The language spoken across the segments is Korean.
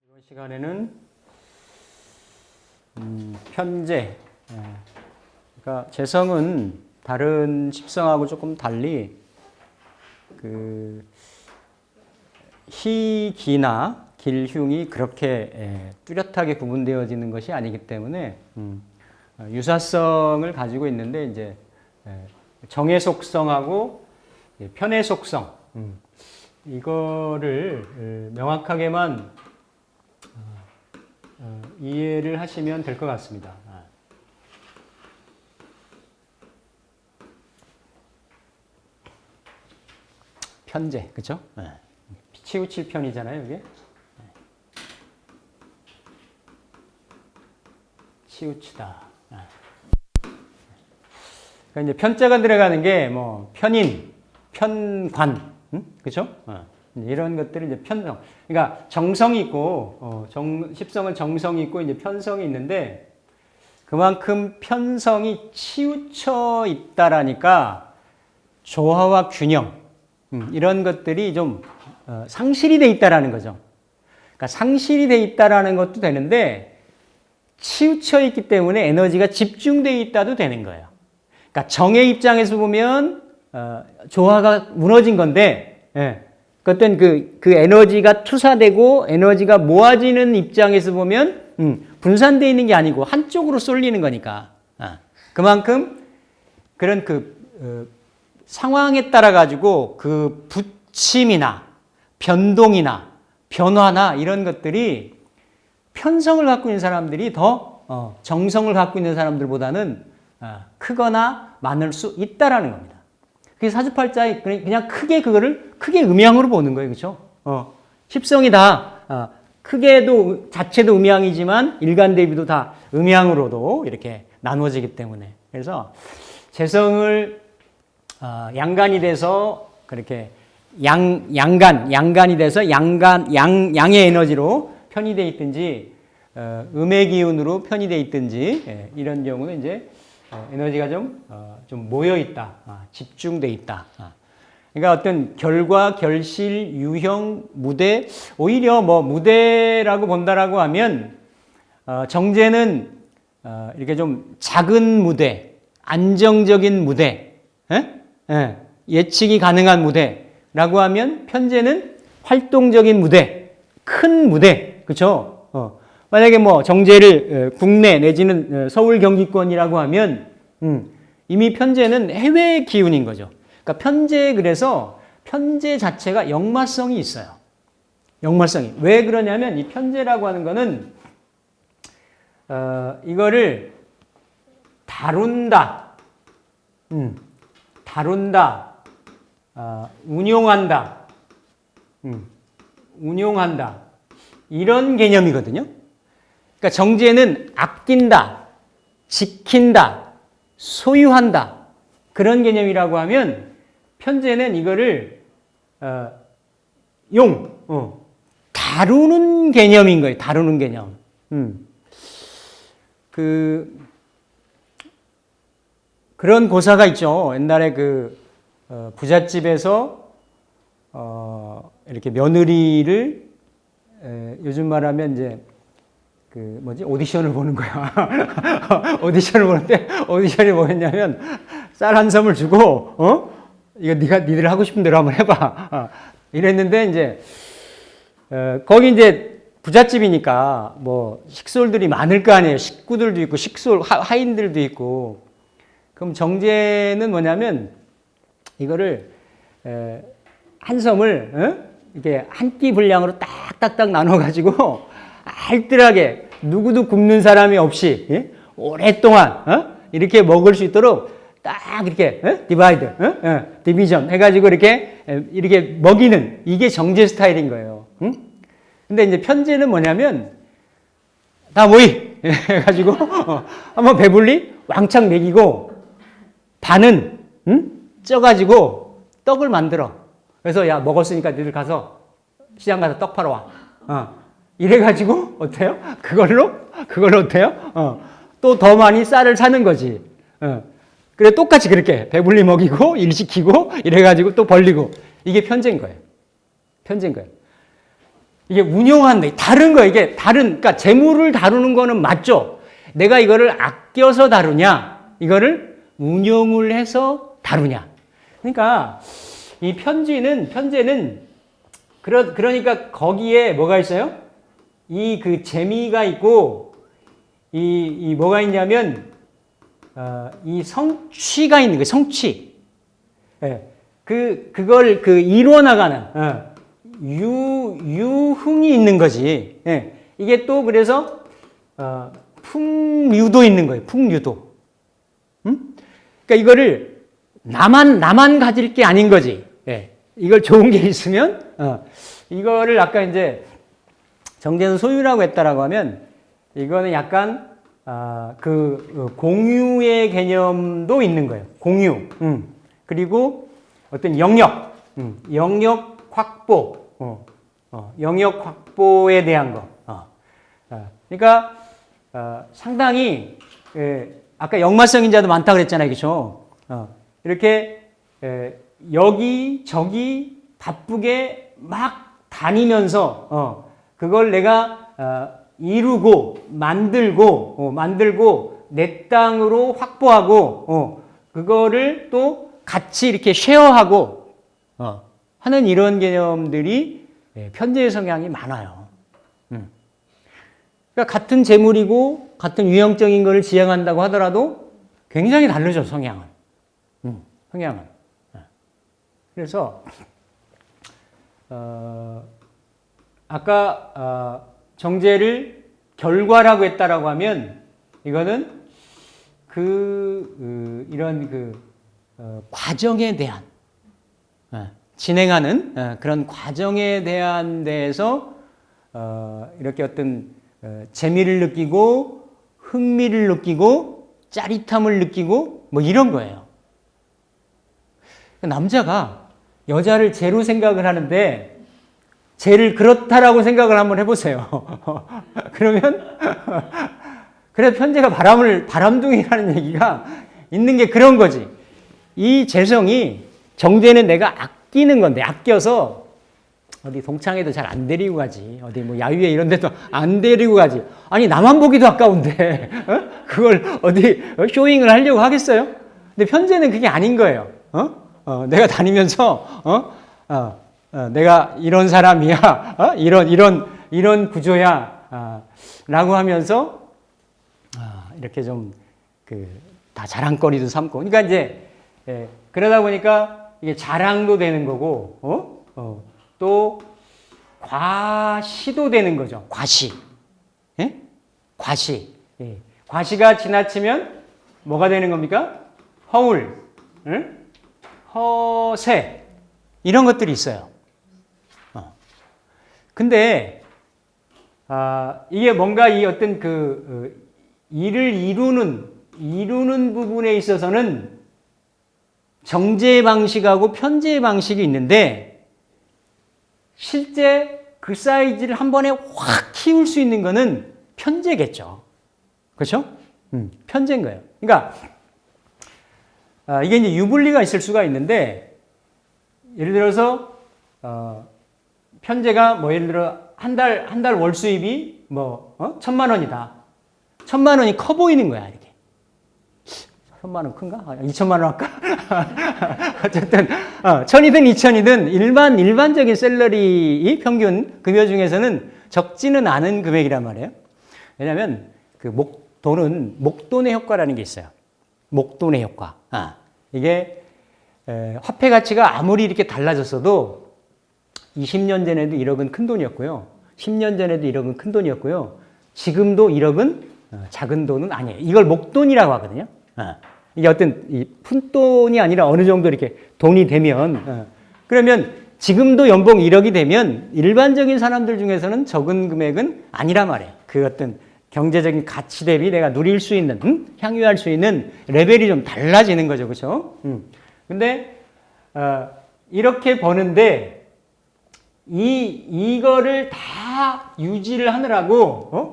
이번 시간에는 편재, 그러니까 재성은 다른 십성하고 조금 달리 희기나 길흉이 그렇게 뚜렷하게 구분되어지는 것이 아니기 때문에 유사성을 가지고 있는데 이제 정의 속성하고 편의 속성 이거를 명확하게만 이해를 하시면 될 것 같습니다. 편재, 그렇죠? 치우칠 편이잖아요, 이게. 치우치다. 그러니까 이제 편자가 들어가는 게 뭐 편인, 편관, 그렇죠? 이런 것들이 이제 편성. 그러니까 정성이 있고 십성은 정성이 있고 이제 편성이 있는데 그만큼 편성이 치우쳐 있다라니까 조화와 균형 이런 것들이 좀 상실이 돼 있다라는 거죠. 그러니까 상실이 돼 있다라는 것도 되는데 치우쳐 있기 때문에 에너지가 집중돼 있다도 되는 거예요. 그러니까 정의 입장에서 보면 조화가 무너진 건데, 어떤 그 에너지가 투사되고 에너지가 모아지는 입장에서 보면 분산되어 있는 게 아니고 한쪽으로 쏠리는 거니까. 그만큼 그런 상황에 따라 가지고 그 부침이나 변동이나 변화나 이런 것들이 편성을 갖고 있는 사람들이 더 정성을 갖고 있는 사람들보다는 크거나 많을 수 있다라는 겁니다. 그래서 사주팔자에 그냥 그거를 크게 음양으로 보는 거예요, 그렇죠? 십성이 다 크게도 자체도 음양이지만 일간대비도 다 음양으로도 이렇게 나누어지기 때문에 그래서 재성을 양간이 돼서 그렇게 양간이 돼서 양의 에너지로 편이 돼 있든지 음의 기운으로 편이 돼 있든지 이런 경우는 이제 에너지가 좀 모여 있다, 집중돼 있다. 그러니까 어떤 결과, 결실, 유형, 무대 오히려 뭐 무대라고 본다라고 하면 정제는 이렇게 좀 작은 무대, 안정적인 무대, 예측이 가능한 무대라고 하면 편제는 활동적인 무대, 큰 무대, 그렇죠? 만약에 뭐 정제를 국내 내지는 서울 경기권이라고 하면 이미 편제는 해외 기운인 거죠. 그러니까 그래서 편제 자체가 역마성이 있어요. 역마성이. 왜 그러냐면 이 편제라고 하는 거는 이거를 다룬다, 운용한다 이런 개념이거든요. 그러니까 정제는 아낀다, 지킨다, 소유한다 그런 개념이라고 하면 편제는 이거를 다루는 개념인 거예요. 다루는 개념. 그런 고사가 있죠. 옛날에 부잣집에서 이렇게 며느리를 요즘 말하면 이제 오디션을 보는 거야. 오디션을 보는데 오디션이 뭐였냐면 쌀 한 섬을 주고 이거 니들 하고 싶은 대로 한번 해봐. 이랬는데 이제 거기 이제 부잣집이니까 뭐 식솔들이 많을 거 아니에요. 식구들도 있고 식솔 하인들도 있고. 그럼 정제는 뭐냐면 이거를 한 섬을 이렇게 한 끼 분량으로 딱딱딱 나눠가지고 알뜰하게 누구도 굶는 사람이 없이 오랫동안 이렇게 먹을 수 있도록 딱 이렇게 디비전 해가지고 이렇게 먹이는 이게 정제 스타일인 거예요. 근데 이제 편제는 뭐냐면 다 모이 해가지고 한번 배불리 왕창 먹이고 반은 쪄가지고 떡을 만들어. 그래서 야 먹었으니까 너희들 가서 시장 가서 떡 팔아 와. 이래가지고 어때요? 그걸로 어때요? 또 더 많이 쌀을 사는 거지. 그래 똑같이 그렇게 배불리 먹이고 일 시키고 이래가지고 또 벌리고 이게 편제인 거예요. 편제인 거예요. 이게 운용하는데 다른 거예요. 이게 그러니까 재물을 다루는 거는 맞죠. 내가 이거를 아껴서 다루냐, 이거를 운용을 해서 다루냐. 그러니까 이 편제는 그러니까 거기에 뭐가 있어요? 이 그 재미가 있고 이 뭐가 있냐면 이 성취가 있는 거예요. 성취. 예. 그걸 이루어나가는 유흥이 있는 거지. 예. 이게 또 그래서 풍류도 있는 거예요. 풍류도. 그러니까 이거를 나만 가질 게 아닌 거지. 예. 이걸 좋은 게 있으면 이거를 아까 이제 정제는 소유라고 했다라고 하면 이거는 약간 공유의 개념도 있는 거예요. 공유. 그리고 어떤 영역 확보. 영역 확보에 대한 거. 그러니까 상당히 아까 역마성인자도 많다 그랬잖아요. 그렇죠? 이렇게 여기저기 바쁘게 막 다니면서 그걸 내가 이루고 만들고 내 땅으로 확보하고 그거를 또 같이 이렇게 쉐어하고 하는 이런 개념들이 편재의 성향이 많아요. 그러니까 같은 재물이고 같은 유형적인 것을 지향한다고 하더라도 굉장히 다르죠, 성향은. 성향은. 그래서 아까 정제를 결과라고 했다라고 하면 이거는 이런 과정에 대한 진행하는 그런 과정에 대한 데에서 이렇게 어떤 재미를 느끼고 흥미를 느끼고 짜릿함을 느끼고 뭐 이런 거예요. 남자가 여자를 죄로 생각을 하는데 죄를 그렇다라고 생각을 한번 해보세요. 그러면 그래서 편제가 바람둥이라는 얘기가 있는 게 그런 거지. 이 재성이 정제는 내가 아끼는 건데 아껴서 어디 동창회도 잘 안 데리고 가지. 어디 뭐 야유회 이런 데도 안 데리고 가지. 아니 나만 보기도 아까운데 그걸 어디 쇼잉을 하려고 하겠어요? 근데 편제는 그게 아닌 거예요. 내가 다니면서 내가 이런 사람이야, 이런 구조야, 라고 하면서 이렇게 좀 다 자랑거리도 삼고. 그러니까 이제 그러다 보니까 이게 자랑도 되는 거고, 또 과시도 되는 거죠. 과시, 과시, 과시가 지나치면 뭐가 되는 겁니까? 허울, 허세 이런 것들이 있어요. 근데 이게 뭔가 이 어떤 일을 이루는 부분에 있어서는 정제 방식하고 편제 방식이 있는데 실제 그 사이즈를 한 번에 확 키울 수 있는 거는 편제겠죠. 그렇죠? 편제인 거예요. 그러니까 이게 이제 유불리가 있을 수가 있는데 예를 들어서 편제가 뭐 예를 들어 한 달 월 수입이 뭐 1,000만 원이다. 1,000만 원이 커 보이는 거야 이렇게. 1,000만 원 큰가? 2,000만 원 할까? 어쨌든 1,000이든 2,000이든 일반적인 샐러리 평균 급여 중에서는 적지는 않은 금액이란 말이에요. 왜냐하면 그 목돈의 효과라는 게 있어요. 목돈의 효과. 이게 화폐 가치가 아무리 이렇게 달라졌어도 20년 전에도 1억은 큰 돈이었고요. 10년 전에도 1억은 큰 돈이었고요. 지금도 1억은 작은 돈은 아니에요. 이걸 목돈이라고 하거든요. 이게 어떤 이 푼돈이 아니라 어느 정도 이렇게 돈이 되면 그러면 지금도 연봉 1억이 되면 일반적인 사람들 중에서는 적은 금액은 아니란 말이에요. 그 어떤 경제적인 가치 대비 내가 누릴 수 있는, 향유할 수 있는 레벨이 좀 달라지는 거죠. 그렇죠? 근데 이렇게 버는데 이거를 다 유지를 하느라고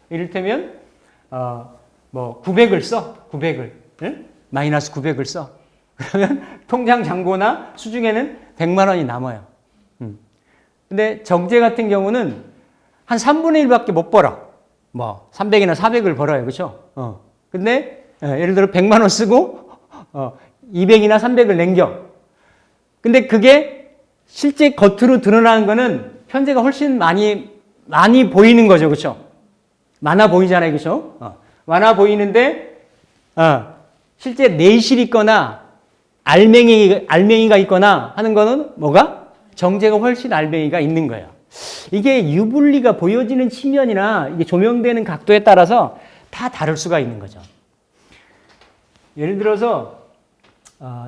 이를테면 뭐 900을 써. 900을. 마이너스 900을 써. 그러면 통장 잔고나 수중에는 100만 원이 남아요. 근데 정제 같은 경우는 한 3분의 1밖에 못 벌어. 뭐 300이나 400을 벌어요. 그렇죠? 근데 예를 들어 100만 원 쓰고 200이나 300을 남겨. 근데 그게 실제 겉으로 드러나는 거는 편제가 훨씬 많이 보이는 거죠. 그렇죠? 많아 보이잖아요. 그렇죠? 많아 보이는데 실제 내실이 있거나 알맹이가 있거나 하는 거는 뭐가? 정제가 훨씬 알맹이가 있는 거예요. 이게 유불리가 보여지는 측면이나 이게 조명되는 각도에 따라서 다 다를 수가 있는 거죠. 예를 들어서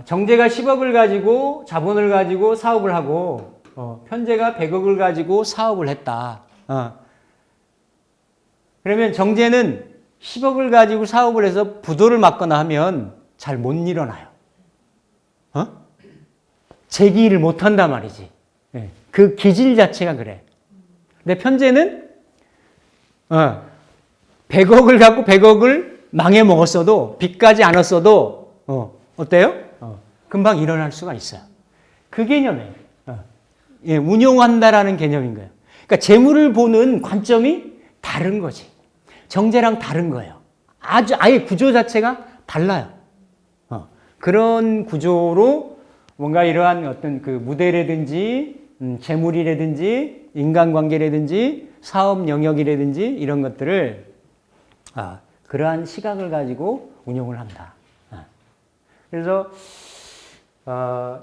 정제가 10억을 가지고 자본을 가지고 사업을 하고 편제가 100억을 가지고 사업을 했다. 그러면 정제는 10억을 가지고 사업을 해서 부도를 맞거나 하면 잘 못 일어나요. 재기를 못 한단 말이지. 그 기질 자체가 그래. 근데 편제는 100억을 갖고 100억을 망해 먹었어도 빚까지 않았어도 어때요? 금방 일어날 수가 있어요. 그 개념이에요. 운용한다라는 개념인 거예요. 그러니까 재물을 보는 관점이 다른 거지. 정제랑 다른 거예요. 아예 구조 자체가 달라요. 그런 구조로 뭔가 이러한 어떤 그 무대라든지 재물이라든지 인간관계라든지 사업 영역이라든지 이런 것들을 그러한 시각을 가지고 운용을 한다. 그래서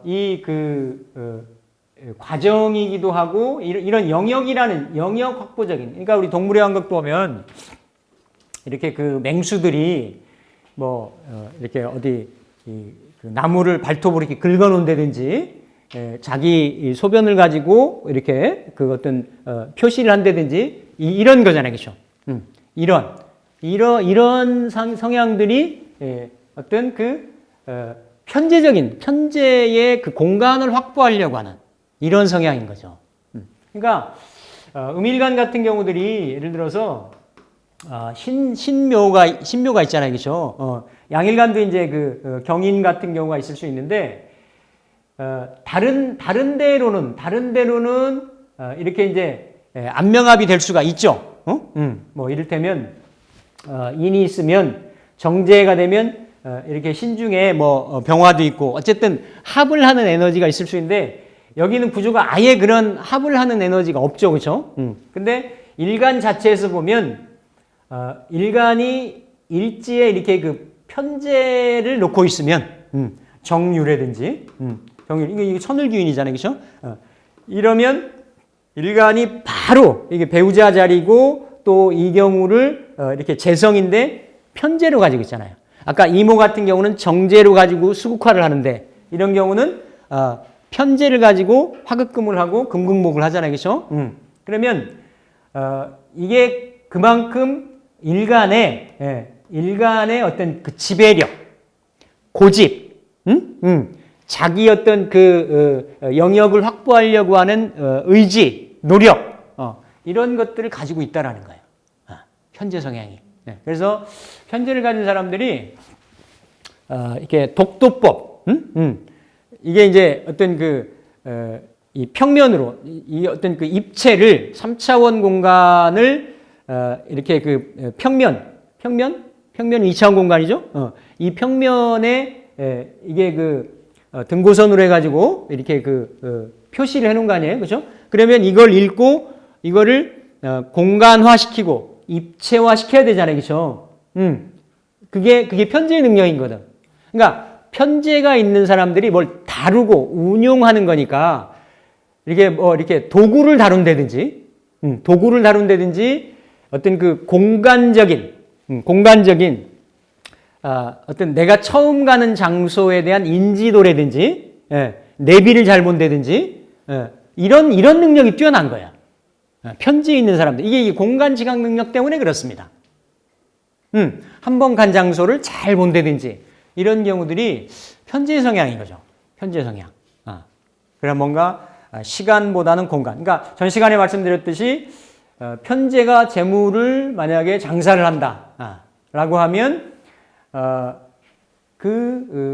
이 과정이기도 하고 이런 영역이라는 영역 확보적인, 그러니까 우리 동물의 왕국 보면 이렇게 그 맹수들이 뭐 이렇게 어디 그 나무를 발톱으로 이렇게 긁어놓는다든지 자기 소변을 가지고 이렇게 그 어떤 표시를 한다든지 이런 거잖아요, 그렇죠? 이런 성향들이 어떤 그 편제의 그 공간을 확보하려고 하는 이런 성향인 거죠. 그러니까 음일간 같은 경우들이 예를 들어서 신묘가 있잖아요, 그렇죠? 양일간도 이제 그 경인 같은 경우가 있을 수 있는데 다른 데로는 이렇게 이제 안명합이 될 수가 있죠. 뭐 이를테면 인이 있으면 정제가 되면 이렇게 신중에 뭐 병화도 있고 어쨌든 합을 하는 에너지가 있을 수 있는데 여기는 구조가 아예 그런 합을 하는 에너지가 없죠, 그렇죠? 근데 일간 자체에서 보면 일간이 일지에 이렇게 그 편제를 놓고 있으면 정유라든지 정유 이게 천을규인이잖아요, 그렇죠? 이러면 일간이 바로 이게 배우자 자리고 또 이 경우를 이렇게 재성인데 편제로 가지고 있잖아요. 아까 이모 같은 경우는 정제로 가지고 수국화를 하는데 이런 경우는 편제를 가지고 화극금을 하고 금극목을 하잖아요, 그렇죠? 그러면 이게 그만큼 일간의 어떤 그 지배력, 고집, 자기 어떤 그 영역을 확보하려고 하는 의지, 노력 이런 것들을 가지고 있다라는 거예요. 편제 성향이. 그래서 편제를 가진 사람들이 이렇게 독도법, 이게 이제 어떤 이 평면으로 이 어떤 그 입체를 3차원 공간을 이렇게 그 평면 2차원 공간이죠. 이 평면에 이게 그 등고선으로 해가지고 이렇게 표시를 해놓은 거 아니에요, 그렇죠? 그러면 이걸 읽고 이거를 공간화시키고 입체화 시켜야 되잖아요, 그렇죠? 그게 편제의 능력이거든. 그러니까 편제가 있는 사람들이 뭘 다루고 운용하는 거니까 이렇게 도구를 다룬다든지 어떤 그 공간적인 어떤 내가 처음 가는 장소에 대한 인지도라든지 내비를 잘 본다든지 이런 능력이 뛰어난 거야. 편지에 있는 사람들. 이게 공간 지각 능력 때문에 그렇습니다. 한 번 간 장소를 잘 본다든지 이런 경우들이 편지의 성향인 거죠. 편지의 성향. 그럼 뭔가 시간보다는 공간. 그러니까 전 시간에 말씀드렸듯이 편제가 재물을 만약에 장사를 한다 라고 하면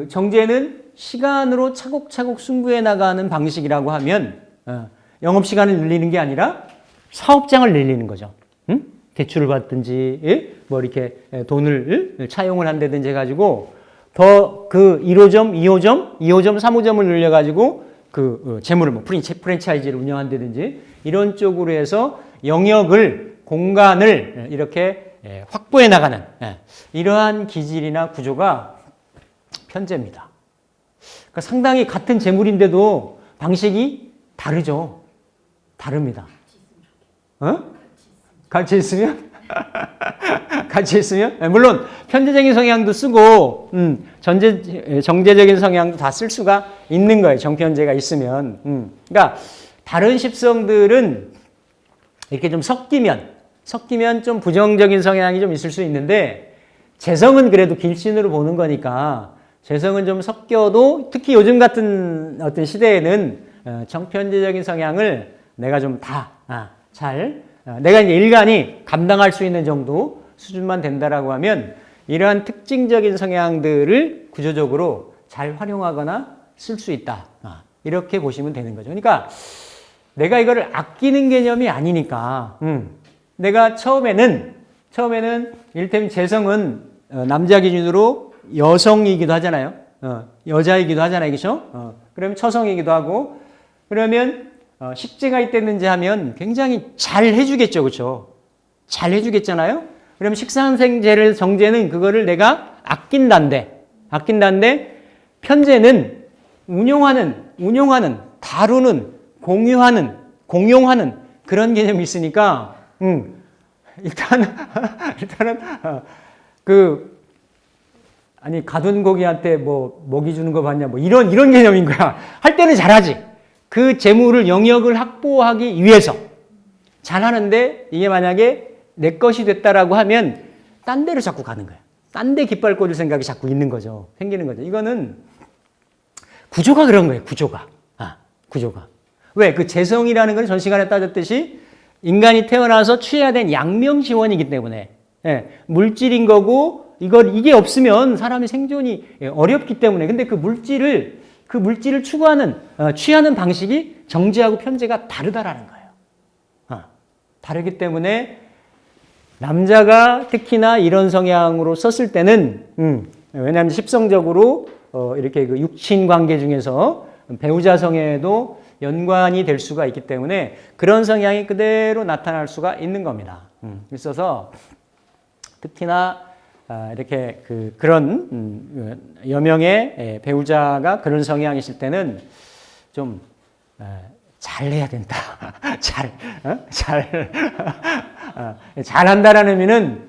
정제는 시간으로 차곡차곡 승부해 나가는 방식이라고 하면 영업시간을 늘리는 게 아니라 사업장을 늘리는 거죠. 응? 대출을 받든지 뭐 이렇게 돈을 차용을 한다든지 해가지고 더 1호점, 2호점, 2호점, 3호점을 늘려가지고 재물을 뭐 프랜차이즈를 운영한다든지 이런 쪽으로 해서 영역을, 공간을 이렇게 확보해 나가는 이러한 기질이나 구조가 편제입니다. 그러니까 상당히 같은 재물인데도 방식이 다르죠. 다릅니다. 같이 있으면? 같이 있으면? 물론 편제적인 성향도 쓰고 정제적인 성향도 다 쓸 수가 있는 거예요. 정편제가 있으면. 그러니까 다른 십성들은 이렇게 좀 섞이면 좀 부정적인 성향이 좀 있을 수 있는데 재성은 그래도 길신으로 보는 거니까 재성은 좀 섞여도 특히 요즘 같은 어떤 시대에는 정편제적인 성향을 내가 좀 내가 이제 일간이 감당할 수 있는 정도 수준만 된다라고 하면 이러한 특징적인 성향들을 구조적으로 잘 활용하거나 쓸 수 있다. 이렇게 보시면 되는 거죠. 그러니까 내가 이거를 아끼는 개념이 아니니까 내가 처음에는 이를테면 재성은 남자 기준으로 여성이기도 하잖아요. 여자이기도 하잖아요. 그렇죠? 그러면 처성이기도 하고 그러면 식재가 있댔는지 하면 굉장히 잘 해주겠죠. 그렇죠? 잘 해주겠잖아요. 그러면 식상생제를 정제는 그거를 내가 아낀다는데 편제는 운용하는 다루는 공용하는 그런 개념이 있으니까 일단은 아니 가둔 고기한테 뭐 먹이 주는 거 봤냐 뭐 이런 개념인 거야. 할 때는 잘하지. 그 재물을 영역을 확보하기 위해서 잘하는데 이게 만약에 내 것이 됐다라고 하면 딴 데로 자꾸 가는 거야. 딴 데 깃발 꽂을 생각이 자꾸 있는 거죠. 생기는 거죠. 이거는 구조가 그런 거예요. 구조가. 왜? 그 재성이라는 건 전 시간에 따졌듯이 인간이 태어나서 취해야 된 양명지원이기 때문에 물질인 거고 이게 없으면 사람의 생존이 어렵기 때문에 근데 그 물질을 취하는 방식이 정제하고 편제가 다르다라는 거예요. 다르기 때문에 남자가 특히나 이런 성향으로 썼을 때는 왜냐하면 십성적으로 이렇게 그 육친 관계 중에서 배우자성에도 연관이 될 수가 있기 때문에 그런 성향이 그대로 나타날 수가 있는 겁니다. 있어서 특히나 이렇게 그런 여명의 배우자가 그런 성향이 있을 때는 좀 잘해야 된다. 잘한다라는 의미는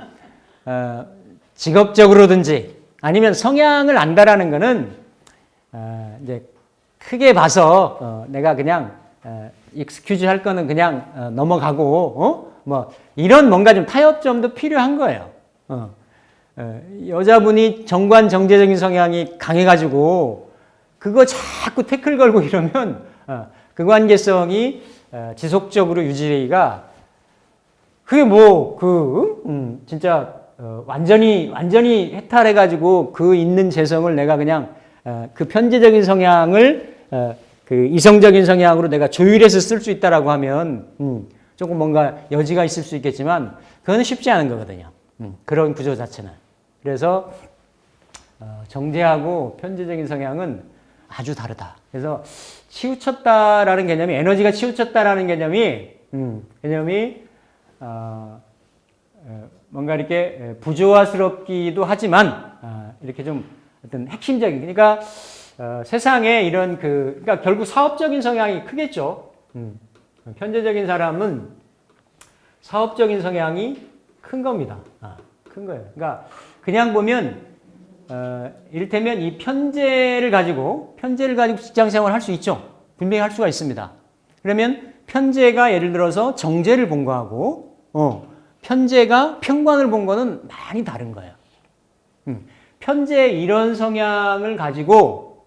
직업적으로든지 아니면 성향을 안다라는 거는 이제 크게 봐서 내가 그냥 익스큐즈 할 거는 그냥 넘어가고 뭐 이런 뭔가 좀 타협점도 필요한 거예요. 여자분이 정관정제적인 성향이 강해가지고 그거 자꾸 태클 걸고 이러면 그 관계성이 지속적으로 유지되기가 그게 진짜 완전히 해탈해가지고 그 있는 재성을 내가 그냥 그 편제적인 성향을 그 이성적인 성향으로 내가 조율해서 쓸 수 있다라고 하면 조금 뭔가 여지가 있을 수 있겠지만 그건 쉽지 않은 거거든요. 그런 구조 자체는. 그래서 정제하고 편제적인 성향은 아주 다르다. 그래서 치우쳤다라는 개념이 에너지가 치우쳤다라는 개념이 뭔가 이렇게 부조화스럽기도 하지만 이렇게 좀 어떤 핵심적인 그러니까 세상에 이런 그러니까 결국 사업적인 성향이 크겠죠. 편제적인 사람은 사업적인 성향이 큰 겁니다. 큰 거예요. 그러니까 그냥 보면 이를테면 이 편제를 가지고 직장 생활을 할 수 있죠. 분명히 할 수가 있습니다. 그러면 편제가 예를 들어서 정제를 본 거하고 편제가 편관을 본 거는 많이 다른 거예요. 편제 이런 성향을 가지고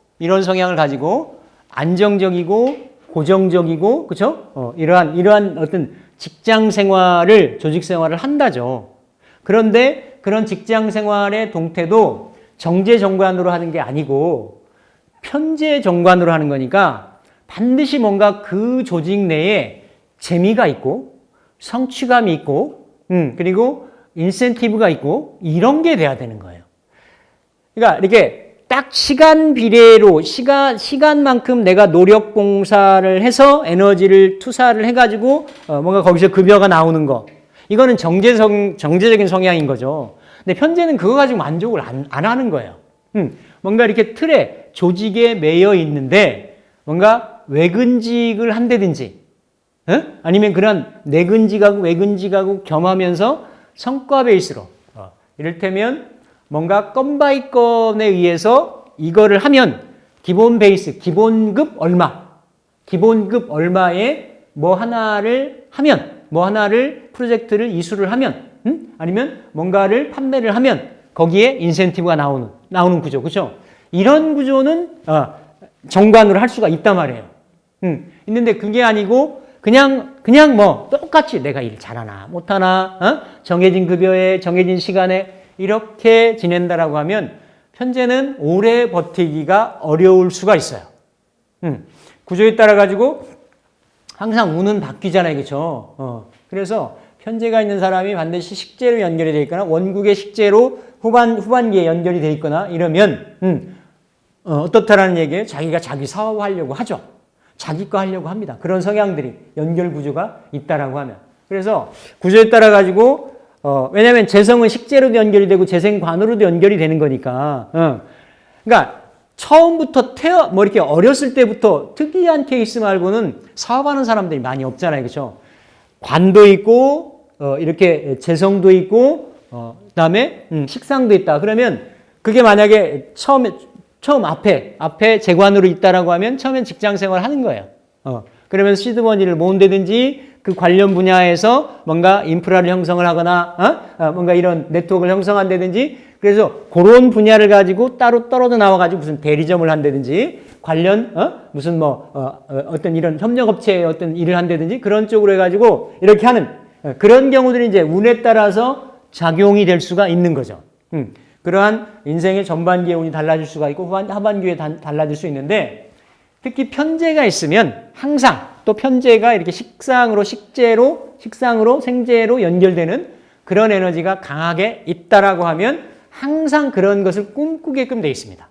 안정적이고 고정적이고 그렇죠? 이러한 어떤 직장 생활을 조직 생활을 한다죠. 그런데 그런 직장 생활의 동태도 정제 정관으로 하는 게 아니고 편제 정관으로 하는 거니까 반드시 뭔가 그 조직 내에 재미가 있고 성취감이 있고 그리고 인센티브가 있고 이런 게 돼야 되는 거예요. 그러니까 이렇게 딱 시간 비례로 시간만큼 내가 노력 봉사를 해서 에너지를 투사를 해가지고 뭔가 거기서 급여가 나오는 거 이거는 정제적인 성향인 거죠. 근데 편제는 그거 가지고 만족을 안 하는 거예요. 뭔가 이렇게 틀에 조직에 매여 있는데 뭔가 외근직을 한다든지 아니면 그런 내근직하고 외근직하고 겸하면서 성과 베이스로 이를테면 뭔가 건 바이 건에 의해서 이거를 하면 기본 베이스, 기본급 얼마에 뭐 하나를 하면 뭐 하나를 프로젝트를 이수를 하면 아니면 뭔가를 판매를 하면 거기에 인센티브가 나오는 구조, 그렇죠? 이런 구조는 정관으로 할 수가 있단 말이에요. 있는데 그게 아니고 그냥 뭐 똑같이 내가 일 잘하나 못하나 정해진 급여에 정해진 시간에 이렇게 지낸다라고 하면 편제는 오래 버티기가 어려울 수가 있어요. 구조에 따라 가지고 항상 운은 바뀌잖아요, 그렇죠? 그래서 편제가 있는 사람이 반드시 식재로 연결이 되어 있거나 원국의 식재로 후반기에 연결이 되어 있거나 이러면 어떻다라는 얘기예요? 자기가 자기 사업하려고 하죠. 자기 거 하려고 합니다. 그런 성향들이 연결 구조가 있다라고 하면. 그래서 구조에 따라 가지고 왜냐하면 재성은 식재로도 연결이 되고 재생관으로도 연결이 되는 거니까. 그러니까 처음부터 뭐 이렇게 어렸을 때부터 특이한 케이스 말고는 사업하는 사람들이 많이 없잖아요, 그렇죠? 관도 있고 이렇게 재성도 있고 그다음에 식상도 있다. 그러면 그게 만약에 처음 앞에 재관으로 있다라고 하면 처음엔 직장 생활 하는 거예요. 그러면서 시드머니를 모은다든지 그 관련 분야에서 뭔가 인프라를 형성을 하거나 뭔가 이런 네트워크를 형성한다든지 그래서 그런 분야를 가지고 따로 떨어져 나와가지고 무슨 대리점을 한다든지 관련 무슨 뭐 어떤 이런 협력업체의 어떤 일을 한다든지 그런 쪽으로 해가지고 이렇게 하는 그런 경우들이 이제 운에 따라서 작용이 될 수가 있는 거죠. 그러한 인생의 전반기의 운이 달라질 수가 있고 하반기에 달라질 수 있는데 특히 편제가 있으면 항상 또 편제가 이렇게 식상으로 생재로 연결되는 그런 에너지가 강하게 있다라고 하면 항상 그런 것을 꿈꾸게끔 돼 있습니다.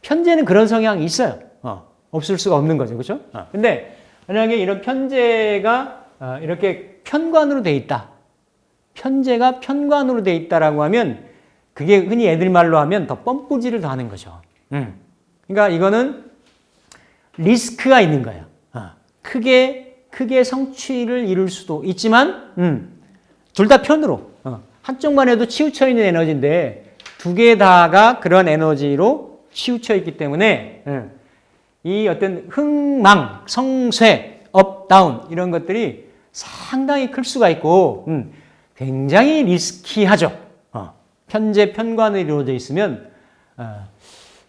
편제는 그런 성향이 있어요. 없을 수가 없는 거죠. 그렇죠? 근데 만약에 이런 편제가 이렇게 편관으로 돼 있다. 편제가 편관으로 돼 있다라고 하면 그게 흔히 애들 말로 하면 더 뻔뿌지를 더 하는 거죠. 그러니까 이거는 리스크가 있는 거예요. 크게 성취를 이룰 수도 있지만, 둘 다 편으로. 한쪽만 해도 치우쳐 있는 에너지인데, 두 개 다가 그런 에너지로 치우쳐 있기 때문에, 이 어떤 흥망, 성쇠, 업, 다운, 이런 것들이 상당히 클 수가 있고, 굉장히 리스키하죠. 편제, 편관으로 이루어져 있으면,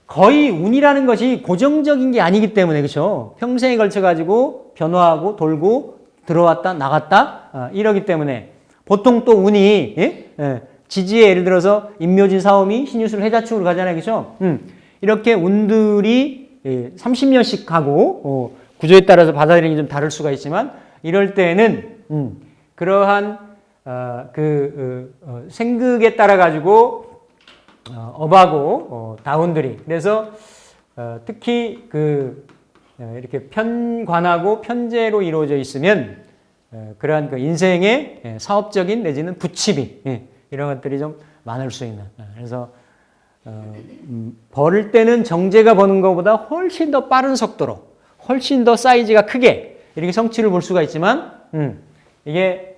거의 운이라는 것이 고정적인 게 아니기 때문에, 그렇죠? 평생에 걸쳐가지고 변화하고 돌고 들어왔다 나갔다 이러기 때문에 보통 또 운이 지지에 예를 들어서 임묘진 사오미 신유술 해자축으로 가잖아요, 그렇죠? 이렇게 운들이 30년씩 가고 구조에 따라서 받아들이는 게 좀 다를 수가 있지만 이럴 때는 그러한 생극에 따라 가지고 업하고 다운들이 그래서 특히 이렇게 편관하고 편제로 이루어져 있으면 그러한 그 인생의 사업적인 내지는 부치비 이런 것들이 좀 많을 수 있는 그래서 벌을 때는 정제가 버는 것보다 훨씬 더 빠른 속도로 훨씬 더 사이즈가 크게 이렇게 성취를 볼 수가 있지만 이게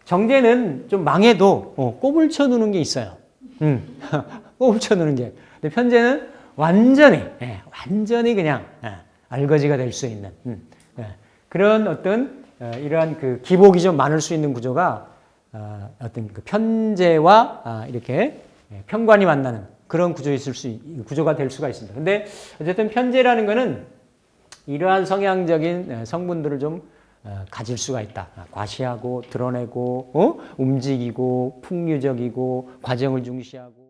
정제는 좀 망해도 꼽을 쳐두는 게 있어요. 꼽을 쳐두는 게. 근데 편제는 완전히 그냥 알거지가 될 수 있는 그런 어떤 이러한 그 기복이 좀 많을 수 있는 구조가 어떤 그 편제와 이렇게 편관이 만나는 그런 구조가 될 수가 있습니다. 근데 어쨌든 편제라는 거는 이러한 성향적인 성분들을 좀 가질 수가 있다. 과시하고 드러내고 움직이고 풍류적이고 과정을 중시하고